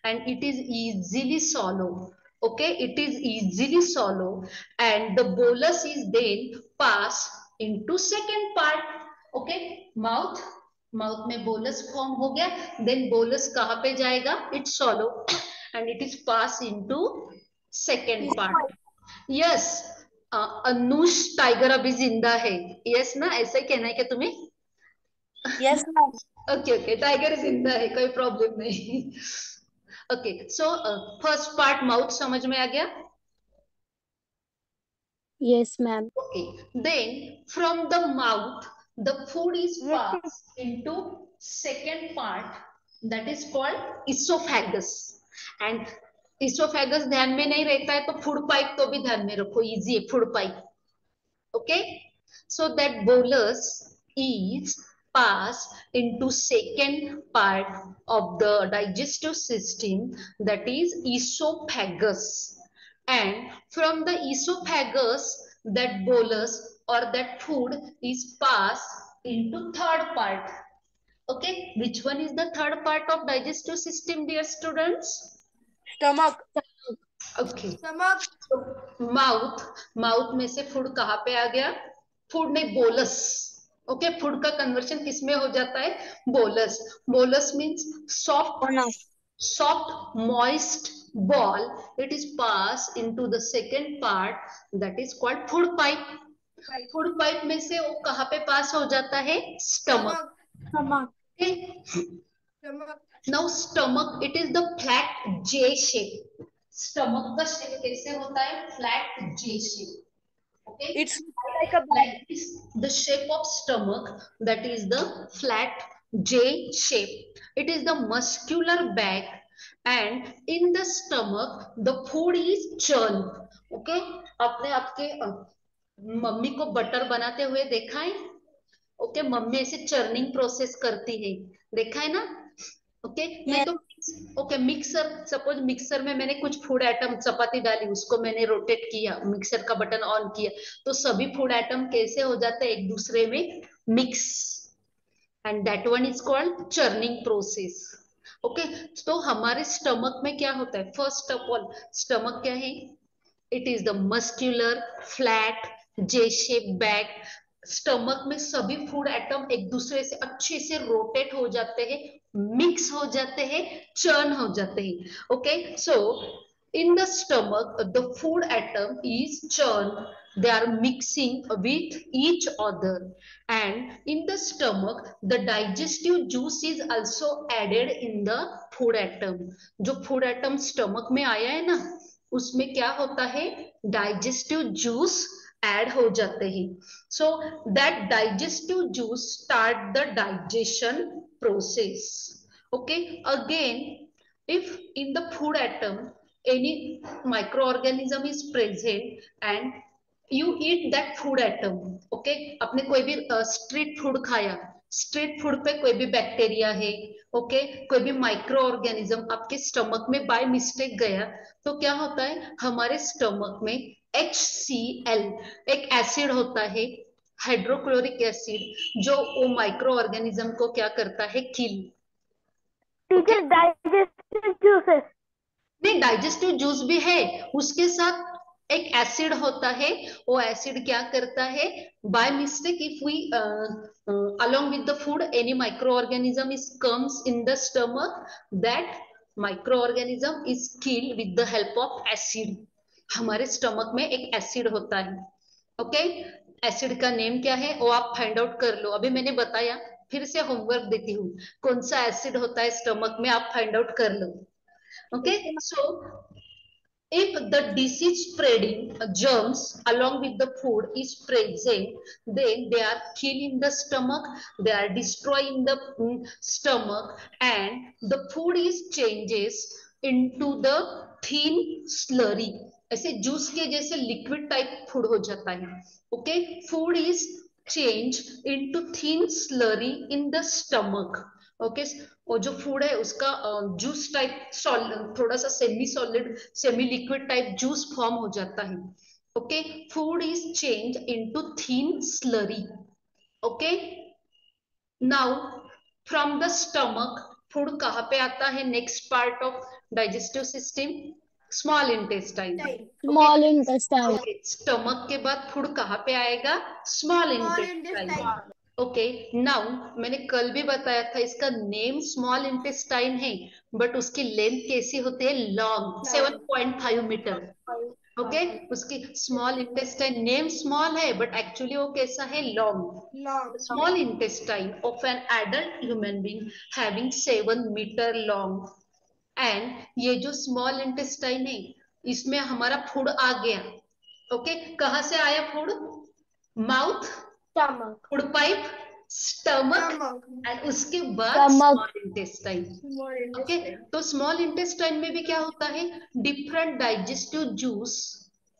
and it is easily swallowed. Okay, it is easily swallowed, and the bolus is then passed into second part. Okay, mouth, mouth में bolus form हो गया, then bolus कहाँ पे जाएगा, it सॉलो and it is pass into second part. Yes, Anush tiger अभी जिंदा है, yes ना, ऐसा ही कहना है क्या तुम्हें? Yes ma'am. Okay okay, tiger जिंदा है, कोई प्रॉब्लम नहीं. Okay, so first part mouth समझ में आ गया. Yes, ma'am. Okay, then from the mouth the food is passed into second part, that is called esophagus. And esophagus ध्यान में नहीं रहता है तो फूड पाइप तो भी ध्यान में रखो, इजी है food pipe. Okay, so that bolus is passed into second part of the digestive system, that is esophagus. And from the esophagus that bolus or that food is passed into third part. Okay, which one is the third part of digestive system, dear students? Stomach. Okay, stomach. Mouth, mouth में से food कहाँ पे आ गया, food नहीं, bolus. Okay, food का conversion किसमें हो जाता है, bolus. Bolus means soft moist ball, it is passed into the second part, that is called food pipe. Food pipe में से वो कहाँ पे पास हो जाता है, stomach. Now stomach, it is the flat J shape. Stomach का शेप कैसे होता है, flat J shape. Okay, It's like a bag. that is the shape of stomach, that is the flat J shape. It is the muscular bag, and in the stomach the food is churned. Okay, आपने आपके mummy को butter बनाते हुए देखा है. Okay, mummy ऐसे churning process करती है, देखा है ना. ओके, मैं तो ओके, मिक्सर, सपोज मिक्सर में मैंने कुछ फूड आइटम, चपाती डाली, उसको मैंने रोटेट किया, मिक्सर का बटन ऑन किया, तो सभी फूड आइटम कैसे हो जाते हैं, एक दूसरे में mix, and that one is called churning process. Okay, तो हमारे स्टमक में क्या होता है, फर्स्ट ऑफ ऑल स्टमक क्या है, it is the muscular flat J shape bag. Stomach में सभी फूड आइटम एक दूसरे से अच्छे से रोटेट हो जाते हैं, मिक्स हो जाते हैं, चर्न हो जाते हैं. Okay, so in the stomach the food atom is churned, they are mixing with each other, and in the stomach the digestive juice is also added in the food atom. जो food atom stomach में आया है ना, उसमें क्या होता है, digestive juice add हो जाते हैं. So that digestive juice start the digestion process. Okay, again if in the food atom any microorganism is present and you eat that food atom. Okay, आपने कोई भी स्ट्रीट फूड खाया, street food पे कोई भी बैक्टीरिया है, okay कोई भी माइक्रो ऑर्गेनिज्म आपके स्टमक में बाय मिस्टेक गया तो क्या होता है, हमारे स्टमक में HCl एक एसिड होता है, हाइड्रोक्लोरिक एसिड, जो वो माइक्रो ऑर्गेनिज्म को क्या करता है, किल। Teacher digestive juices. नहीं, डाइजेस्टिव जूस भी है, उसके साथ एक एसिड होता है, वो एसिड क्या करता है, by mistake if we along with the food any microorganism is comes in the stomach, that microorganism is killed with the help of acid। हमारे स्टमक में एक एसिड होता है, ओके एसिड का नेम क्या है वो आप फाइंड आउट कर लो, अभी मैंने बताया, फिर से होमवर्क देती हूँ, कौन सा एसिड होता है स्टमक में आप फाइंड आउट कर लो। Okay, so if the disease spreading germs along with the food is present, then they are killing the stomach, they are destroying the stomach, and the food is changes into the thin slurry, ऐसे juice के जैसे liquid type food हो जाता है। Okay food is change into thin slurry in the stomach. Okay और जो food है उसका जूस टाइप थोड़ा सा semi solid semi liquid type juice form हो जाता है। Okay food is change into thin slurry. Okay now from the stomach food कहाँ पे आता है, next part of digestive system, small intestine. Small intestine. Stomach के बाद फूड कहाँ पे आएगा, स्मॉल इंटेस्टाइन। ओके नाउ मैंने कल भी बताया था इसका नेम स्मॉल इंटेस्टाइन है, बट उसकी लेंथ कैसी होती है, लॉन्ग 7.5 मीटर। ओके उसकी स्मॉल इंटेस्टाइन नेम स्मॉल है बट एक्चुअली वो कैसा है, long. Small intestine of an adult human being having 7 meter long. And ये जो स्मॉल इंटेस्टाइन है इसमें हमारा फूड आ गया। ओके कहाँ से आया food, mouth, stomach, food pipe, stomach and उसके बाद स्मॉल इंटेस्टाइन। ओके तो स्मॉल इंटेस्टाइन में भी क्या होता है, different digestive juice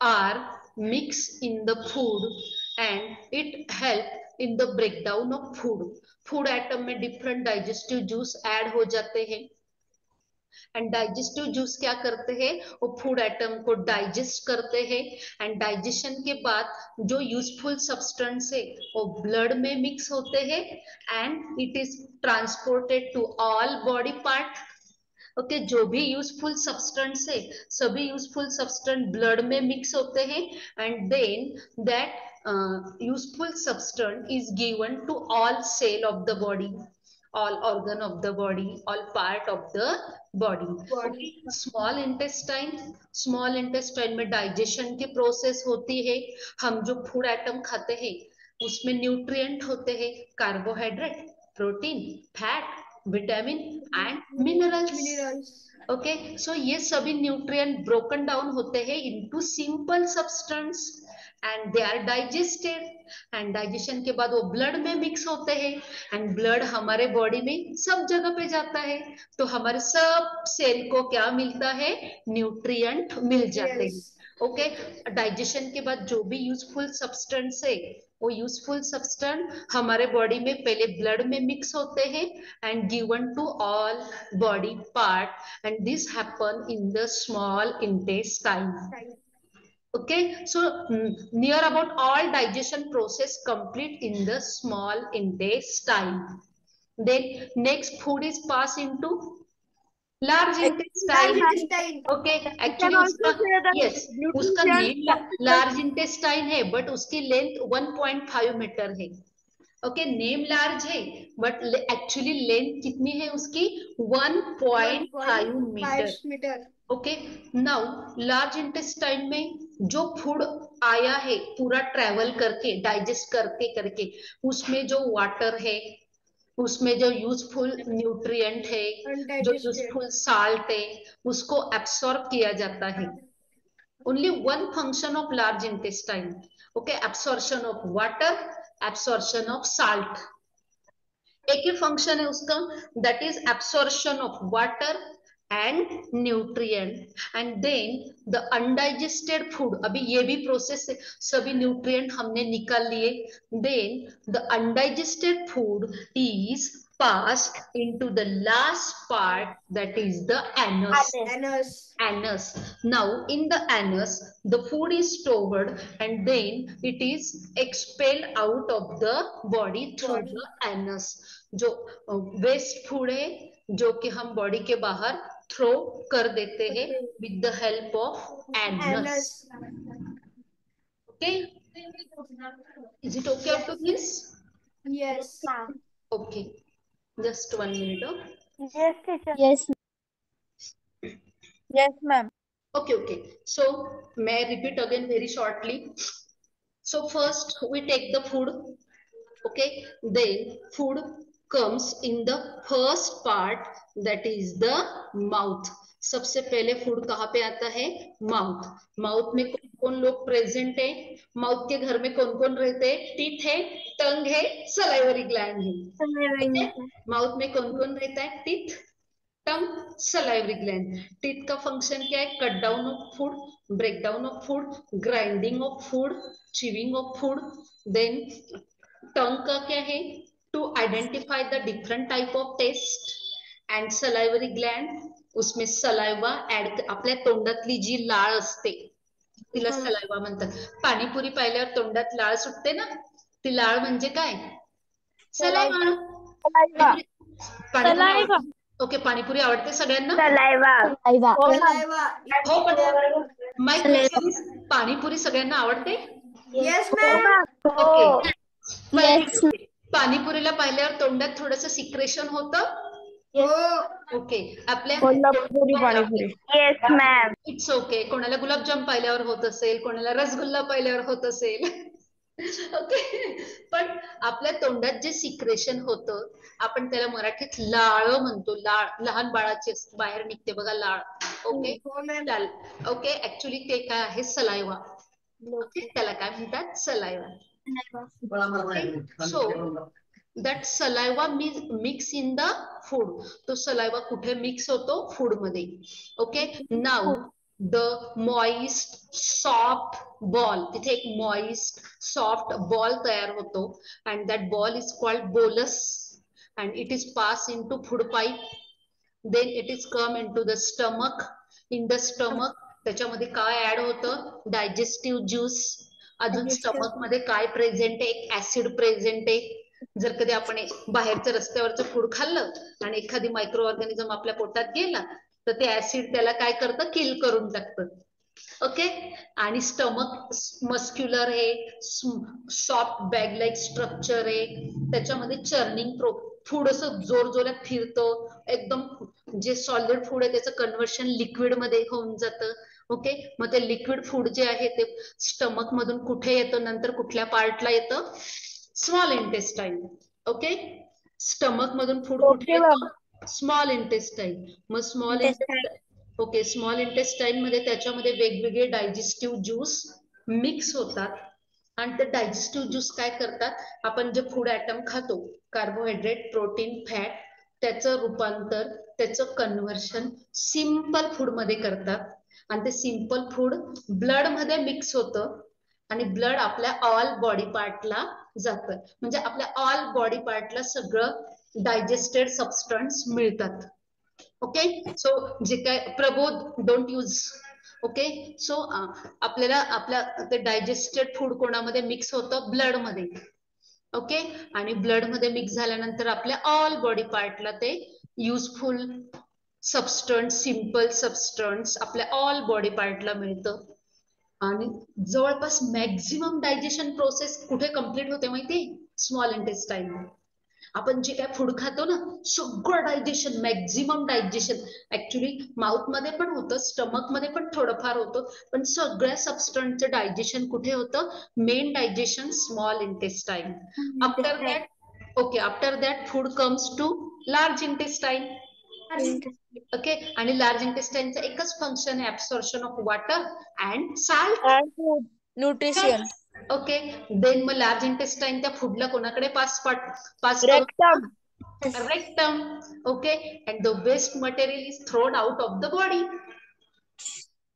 are mix in the food and it help in the breakdown of food. Food item में डिफरेंट डाइजेस्टिव जूस ऐड हो जाते हैं एंड डाइजेस्टिव जूस क्या करते हैं, वो फूड आइटम को डाइजेस्ट करते हैं एंड डाइजेशन के बाद जो यूजफुल सब्सटेंस है वो ब्लड में मिक्स होते हैं and it is transported to all body part. Okay जो भी यूजफुल सब्सटेंस है सभी यूजफुल सब्सटेंस ब्लड में मिक्स होते हैं and then that useful substance is given to all cell of the body, all organ of the body, all part of the body. Okay. Small intestine में digestion की process होती है, हम जो food item खाते हैं उसमें न्यूट्रिएंट होते हैं, carbohydrate, protein, fat, vitamin and minerals. Okay so ये सभी न्यूट्रिएंट ब्रोकन डाउन होते हैं into simple substance and they are digested and digestion के बाद वो ब्लड में मिक्स होते हैं एंड ब्लड हमारे बॉडी में सब जगह पे जाता है तो हमारे सब सेल को क्या मिलता है, न्यूट्रिएंट मिल जाते हैं। ओके डाइजेशन के बाद जो भी यूजफुल सब्सटेंस है वो यूजफुल सब्सटेंस हमारे बॉडी में पहले ब्लड में मिक्स होते हैं and given to all body part and this happen in the small intestine. Okay, so near about all digestion process complete in the small intestine. Then next food is passed into large intestine. Okay, actually उसका yes उसका name large intestine है but उसकी length 1.5 meter है। Okay name large है but actually length कितनी है उसकी, 1.5 meter. Okay now large intestine में जो फूड आया है पूरा ट्रेवल करके डाइजेस्ट करके करके उसमें जो वाटर है, उसमें जो यूजफुल न्यूट्रिएंट है, जो यूजफुल साल्ट है उसको एब्सॉर्ब किया जाता है। Only one function of large intestine, okay absorption of water, absorption of salt. एक ही फंक्शन है उसका, that is absorption of water and nutrient, and then the undigested food, अभी ये भी प्रोसेस है, सभी न्यूट्रिएंट हमने निकाल लिए, then the undigested food is passed into the last part, that is the anus. Anus. Now in the anus the food is stored and then it is expelled out of the body through the anus. जो waste food है जो कि हम body के बाहर throw कर देते हैं with the help of anus. Okay, is it okay up to this? Yes. Okay, just 1 minute. Yes, teacher. Yes. Yes, ma'am. Okay. So may I repeat again very shortly? So first we take the food. Okay, then food comes in the first part, that is the mouth. सबसे पहले food कहाँ पे आता है? Mouth. Mouth में कौन कौन लोग प्रेजेंट है? माउथ के घर में कौन कौन रहते हैं? टीथ है, टंग है, सलाइवरी ग्लैंड है. माउथ में कौन कौन रहता है? Teeth, tongue, salivary gland. Teeth का फंक्शन क्या है? Cut down of food, break down of food, grinding of food, chewing of food. Then tongue का क्या है? To identify the different type of taste. And salivary gland, उसमें saliva add, आपल्या तोंडातली जी लाळ असते तिला सलाइवा म्हणतात. पाणीपुरी पाहिल्यावर तोंडात लाळ सुटते ना, ती लाळ म्हणजे काय? सलाइवा. पाणीपुरी. ओके, पाणीपुरी आवडते सगळ्यांना? Saliva. हो, पण माय क्वेश्चन इज, पाणीपुरी सगळ्यांना आवडते? Yes, ma'am. ओके. Yes. पाणीपुरीला पाहिल्यावर तोंडात थोडस सिक्रेशन होतं. ओके, आपल्या Yes, ma'am. It's okay. कोणाला गुलाबजाम पाहिल्यावर होत असेल, कोणाला रसगुल्ला पाहिल्यावर होत असेल. ओके, पण आपल्या तोंडात जे सिक्रेशन होतं आपण त्याला मराठीत लाळ म्हणतो. लाळ लहान बाळाची बाहेर निघते बघा लाळ. ओके, ओके, ऍक्च्युली ते काय आहे? सलाइवा. ओके, त्याला काय म्हणतात? Saliva. So that saliva mix in the food. तो सलाइवा कुठे मिक्स होतो? फूड मध्ये. Okay, now the moist soft ball, तिथे एक मॉइस्ट सॉफ्ट बॉल तयार होतो and that ball is called bolus and it is passed into food pipe. Then it is come into the stomach. In the stomach त्याच्यामध्ये काय add होतं? Digestive juice. अजून stomach मध्ये काय प्रेझेंट आहे? एक ऍसिड प्रेझेंट आहे. जर कधी आपण बाहेरचं रस्त्यावरचं फूड खाल्लं आणि एखादी मायक्रो ऑर्गॅनिझम आपल्या पोटात गेला तर ते ऍसिड त्याला काय करतं? किल करून टाकतं. ओके, आणि स्टमक मस्क्युलर आहे, सॉफ्ट बॅग लाईक स्ट्रक्चर आहे. त्याच्यामध्ये चर्निंग फूड असं जोर जोरात फिरतं. एकदम जे सॉलिड फूड आहे त्याचं कन्व्हर्शन लिक्विड मध्ये होऊन जातं. ओके, मग ते लिक्विड फूड जे आहे ते स्टमक मधून कुठे येतं? नंतर कुठल्या पार्टला येतं? Small intestine. ओके, स्टमक मधून फूड कुठे येतं? Small intestine. मग small intestine, okay, small intestine मध्ये त्याच्यामध्ये वेगवेगळे डायजेस्टिव्ह ज्यूस मिक्स होतात आणि ते डायजेस्टिव्ह ज्यूस काय करतात? आपण जे फूड आयटम खातो, कार्बोहायड्रेट, प्रोटीन, फॅट, त्याचं रूपांतर, त्याचं कन्व्हर्शन सिंपल फूड मध्ये करतात आणि ते सिंपल फूड ब्लड मध्ये मिक्स होतं आणि ब्लड आपल्या ऑल बॉडी पार्टला जातं. म्हणजे आपल्या ऑल बॉडी पार्टला सगळं डायजेस्टेड सबस्टन्स मिळतात. ओके, सो जे काय प्रबोध, डोंट यूज. ओके, सो आपल्याला आपल्या ते डायजेस्टेड फूड कोणामध्ये मिक्स होतं? ब्लड मध्ये. ओके, आणि ब्लड मध्ये मिक्स झाल्यानंतर आपल्या ऑल बॉडी पार्टला ते युजफुल सबस्टन्स, सिंपल सबस्टन्स आपल्या ऑल बॉडी पार्टला मिळतं. आणि जवळपास मॅक्झिमम डायजेशन प्रोसेस कुठे कम्प्लीट होते माहिती? Small intestine. आपण जे काय फूड खातो ना, सगळं digestion, maximum digestion actually mouth मध्ये पण होतं, स्टमक मध्ये पण थोडंफार होतं, पण सगळ्या सबस्टन्सचं डायजेशन कुठे होतं? Main digestion small intestine. After that, okay, after that food comes to large intestine. Okay, आणि लार्ज इंटेस्टाईनचं एकच फंक्शन आहे, absorption of water and salt, nutrition. Okay, then मग लार्ज इंटेस्टाईन त्या फूडला कोणाकडे पास करून a rectum. Okay, and the waste material is thrown out of the body.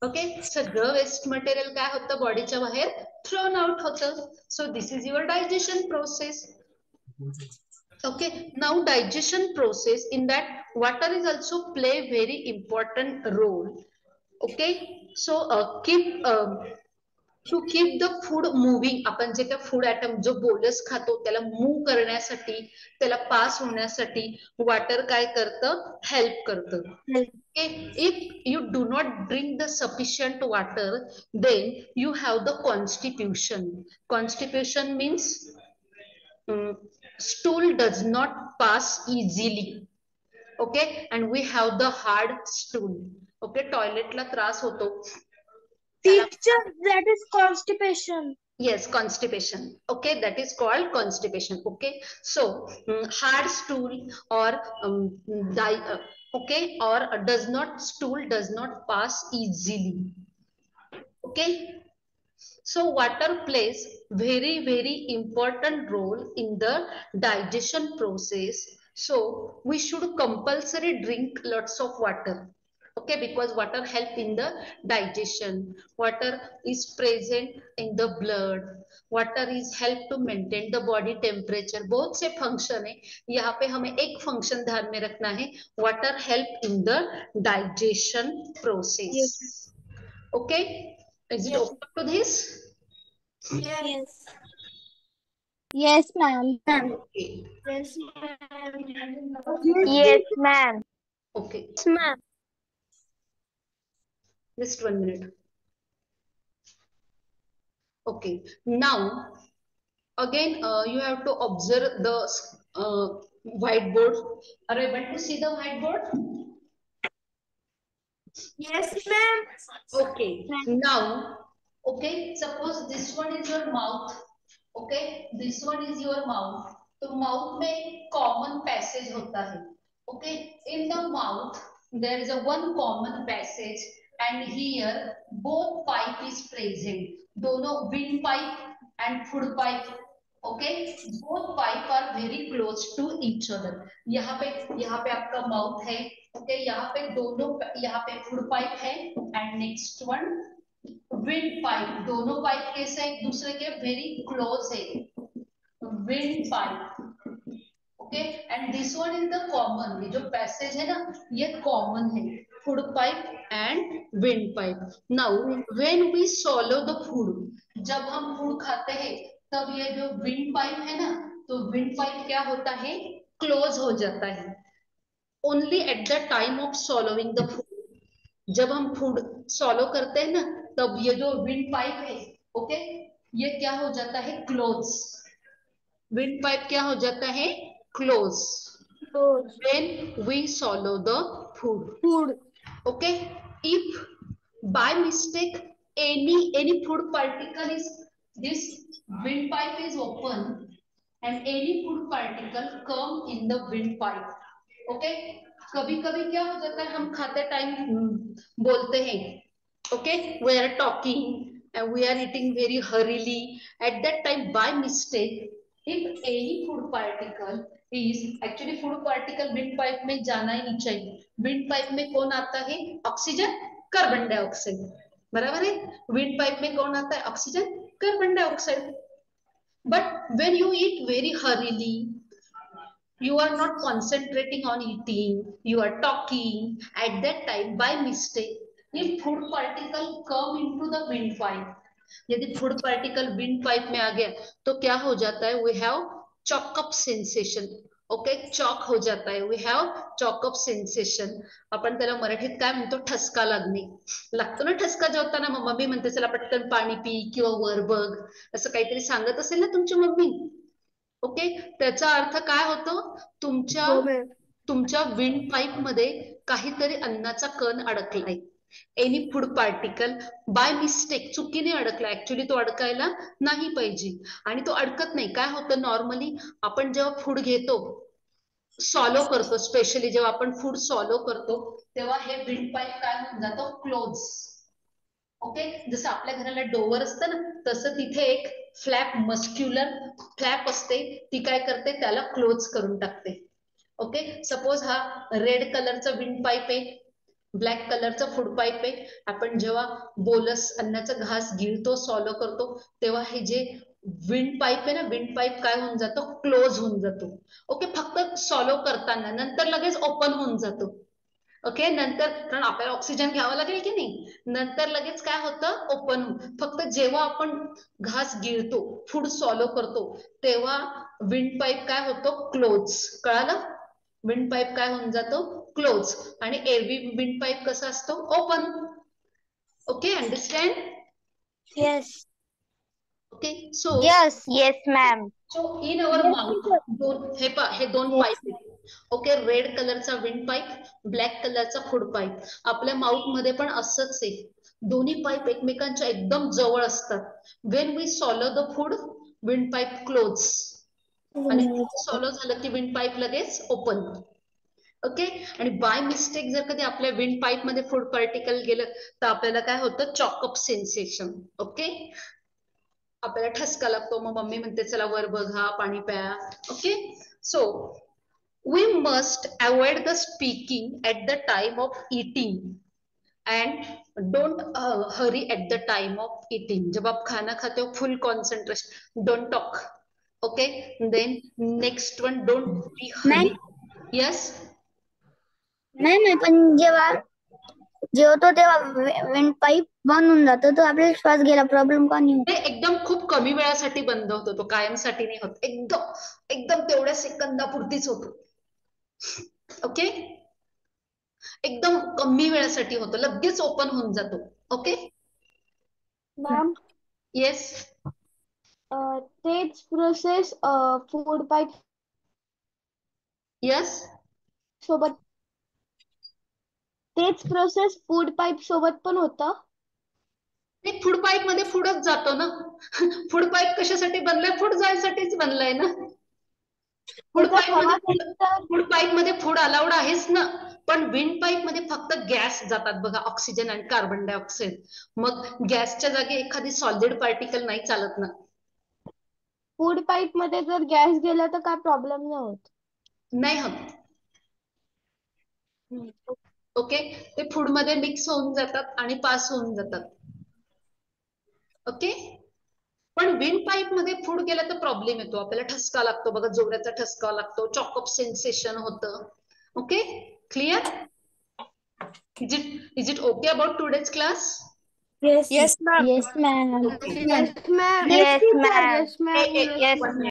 Okay, सगळं वेस्ट मटेरियल काय होतं बॉडीच्या बाहेर थ्रोन आउट होतं. So this is your digestion process. Okay, now digestion process, in that water is also play very important role. Okay, so to keep the food moving, आपण जे काय food item जो bolus खातो त्याला move करण्यासाठी, त्याला पास होण्यासाठी water काय करतं, हेल्प करतं. Okay, if you do not drink the sufficient water, then you have the constipation. Constipation means stool does not pass easily. Okay, and we have the hard stool. Okay, toilet ला त्रास होतो. Teacher, that is constipation. Yes, constipation. Okay, that is called constipation. Okay, so hard stool or okay, or stool does not pass easily. Okay, so water plays very important role in the digestion process. So we should compulsory drink lots of water. Okay, because water help in the digestion. Water is present in the blood. Water is help to maintain the body temperature. बहुत से function है, यहाँ पे हमें एक function ध्यान में रखना है. Water help in the digestion process. Okay, is it open to this? Yes. Yes, ma'am. Okay. Yes, ma'am. Yes, ma'am. Okay, Yes, ma'am. just 1 minute. Okay, now again you have to observe the whiteboard. Are you able to see the whiteboard? Yes, ma'am. Okay, now, okay, suppose this one is your mouth. Okay, this one is your mouth. तो mouth में एक common passage होता है. Okay, in the mouth there is a one common passage, and here both pipe is present. दोनों wind pipe and food pipe. Okay, both pipe are very close to each other. यहाँ पे आपका mouth है. Okay, यहाँ पे दोनों, यहाँ पे food pipe है, and next one wind pipe. दोनों पाइप कैसे एक दूसरे के वेरी क्लोज है. wind pipe. Okay, and this one is the common. ये जो पैसेज है ना, ये कॉमन है, food pipe and wind pipe. Now when we swallow the food, जब हम फूड खाते हैं तब ये जो विंड पाइप है ना, तो विंड पाइप क्या होता है, क्लोज हो जाता है. Only eight the time of swallowing the food. जब हम फूड सॉलो करते हैं ना, तब ये जो विंड पाइप है, ओके, ये क्या हो जाता है, क्लोज. विंड पाइप क्या हो जाता है, close, when we swallow the food. Okay, if by mistake any food particle is, this wind pipe is open and any food particle come in the wind pipe. Okay, कभी कभी क्या हो जाता है, हम खाते टाइम बोलते हैं. Okay, we are talking and we are eating very hurriedly. At that time by mistake, if any food particle is, actually food particle wind pipe में जाना ही नहीं चाहिए. wind pipe में कौन आता है, ऑक्सीजन, कार्बन डाइऑक्साइड. बराबर है, wind pipe में कौन आता है, oxygen, carbon dioxide. but when you eat very hurriedly, you are not concentrating on eating, you are talking. At that time by mistake, if food particle come into the wind pipe, यदि food particle wind pipe में आ गया तो क्या हो जाता है, we have choke up sensation. Okay, choke हो जाता है, वी हैव चॉकअप सेन्सेशन. आपण त्याला मराठीत काय म्हणतो, ठसका लागणे. लागतो ना ठसका जेवताना, मग मम्मी म्हणते चला पटकन पाणी पी किंवा वर बघ, असं काहीतरी सांगत असेल ना तुमची मम्मी. ओके, त्याचा अर्थ काय होतो, तुमच्या विंड पाइप मध्ये काहीतरी अन्नाचा कण अडकलाय. Any food particle by mistake, चुकीने अडकला. ऍक्च्युली तो अडकायला नाही पाहिजे, आणि तो अडकत नाही. काय होतं, नॉर्मली आपण जेव्हा फूड घेतो, सॉलो करतो, स्पेशली जेव्हा आपण फूड सॉलो करतो तेव्हा हे विंड पाइप काय होऊन जातो, क्लोज. ओके, जसं आपल्या घराला डोअर असतं ना, तसं तिथे एक फ्लॅप, मस्क्युलर फ्लॅप असते, ती काय करते, त्याला क्लोज करून टाकते. ओके, सपोज हा रेड कलरचा विंड पाईप आहे, ब्लॅक कलरचा फूड पाईप आहे. आपण जेव्हा बोलस अन्नाचा घास गिळतो, सॉलो करतो, तेव्हा हे जे विंड पाईप आहे ना, विंड पाईप काय होऊन जातो, क्लोज होऊन जातो. ओके, फक्त सॉलो करताना, नंतर लगेच ओपन होऊन जातो. ओके, नंतर कारण आपल्याला ऑक्सिजन घ्यावं लागेल की नाही, नंतर लगेच काय होतं, ओपन. फक्त जेव्हा आपण घास गिळतो, फूड सॉलो करतो, तेव्हा विंड पाईप काय होतो, क्लोज. कळालं? विंड पाईप काय होऊन जातो, क्लोज. आणि एरवी विंड पाईप कसा असतो, open. Okay, understand? Yes. Okay, so Yes, ma'am. So in our Yes, mouth teacher. हे दोन Yes. पाईप आहेत. ओके, रेड कलरचा विंड पाईप, ब्लॅक कलरचा फूड पाईप. आपल्या माउथ मध्ये पण असंच आहे, दोन्ही पाईप एकमेकांच्या एकदम जवळ असतात. When we swallow the food, wind pipe close, आणि सॉलो झालं की विंड पाईप लगेच ओपन. ओके, आणि बाय मिस्टेक जर कधी आपल्या विंड पाईप मध्ये फूड पार्टिकल गेलं तर आपल्याला काय होतं, चॉकअप सेन्सेशन. ओके, आपल्याला ठसका लागतो, मग मम्मी म्हणते चला वर बघा, पाणी प्या. Okay, so we must avoid the speaking at the time of eating and don't hurry at the time of eating. जब आप खाना खाते हो, full concentration, don't talk. Okay, then next one, don't be hurry. Yes, नाही पण जेव्हा जेवतो तेव्हा विंड पाईप बंद होऊन जातो, तर आपल्याला श्वास घ्यायला प्रॉब्लेम का नाही होत? ते एकदम खूप कमी वेळासाठी बंद होतो, तो कायमसाठी नाही होत, एकदम एकदम तेवढ्या सेकंदापुरतीच होतो. ओके, एकदम कमी वेळासाठी होतो, लगेच ओपन होऊन जातो. ओके, मॅम, येस, तेच प्रोसेस फूड पाईप यस, सोबत तेच प्रोसेस फूड पाईप सोबत पण होतं. ते फूड पाईप मध्ये फूडच जातो ना. फूड पाईप कशासाठी बनलाय, फूड जायसाठीच बनलाय ना. फूड त्याच्यात पाईप हवा मध्ये गेली तर फूड पाईप मध्ये फूड अलाउड आहेच ना, पण विंड पाईप मध्ये फक्त गॅस जातात बघा, ऑक्सिजन आणि कार्बन डायऑक्साईड. मग गॅसच्या जागी एखादी सॉलिड पार्टिकल नाही चालत ना. फूड पाईप मध्ये जर गॅस गेला तर काय प्रॉब्लेम नाही होत. नाही होत. ओके, ते फूड मध्ये मिक्स होऊन जातात आणि पास होऊन जातात. ओके, पण विंड पाईप मध्ये फूड गेलं तर प्रॉब्लेम येतो, आपल्याला ठसका लागतो बघा, जोराचा ठसका लागतो, चॉकअप सेन्सेशन होतं. Okay, clear? Is it okay about today's class? Yes, ma'am. Yes, ma'am. Okay. Yes, ma'am. Yes, ma'am. Yes, ma'am. Yes, One minute.